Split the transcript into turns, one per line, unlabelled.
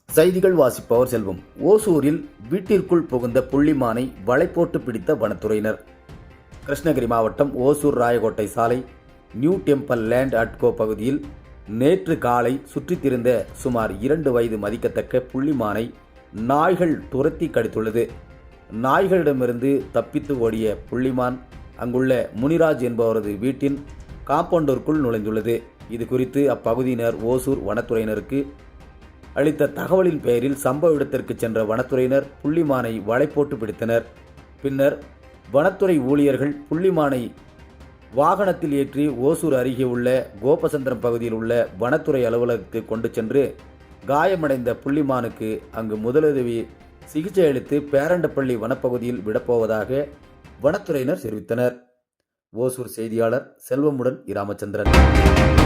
செய்திகள் வாசிப்பவர் செல்வம். ஓசூரில் வீட்டிற்குள் புகுந்த புள்ளிமானை வலை போட்டு பிடித்த வனத்துறையினர். கிருஷ்ணகிரி மாவட்டம் ஓசூர் ராயகோட்டை சாலை நியூ டெம்பிள் லேண்ட் அட்கோ பகுதியில் நேற்று காலை சுற்றித் திரிந்த சுமார் 2 வயது மதிக்கத்தக்க புள்ளிமானை நாய்கள் துரத்தி கடித்துள்ளது. நாய்களிடமிருந்து தப்பித்து ஓடிய புள்ளிமான் அங்குள்ள முனிராஜ் என்பவரது வீட்டின் காம்பவுண்டிற்குள் நுழைந்துள்ளது. இது குறித்து அப்பகுதியினர் ஓசூர் வனத்துறையினருக்கு அளித்த தகவலின் பெயரில் சம்பவ இடத்திற்கு சென்ற வனத்துறையினர் புள்ளிமானை வலை போட்டு பிடித்தனர். பின்னர் வனத்துறை ஊழியர்கள் புள்ளிமானை வாகனத்தில் ஏற்றி ஓசூர் அருகே உள்ள கோபசந்திரம் பகுதியில் உள்ள வனத்துறை அலுவலகத்துக்கு கொண்டு சென்று காயமடைந்த புள்ளிமானுக்கு அங்கு முதலுதவி சிகிச்சை அளித்து பேரண்டப்பள்ளி வனப்பகுதியில் விடப்போவதாக வனத்துறையினர் தெரிவித்தனர். ஓசூர் செய்தியாளர் செல்வமுடன் ராமச்சந்திரன்.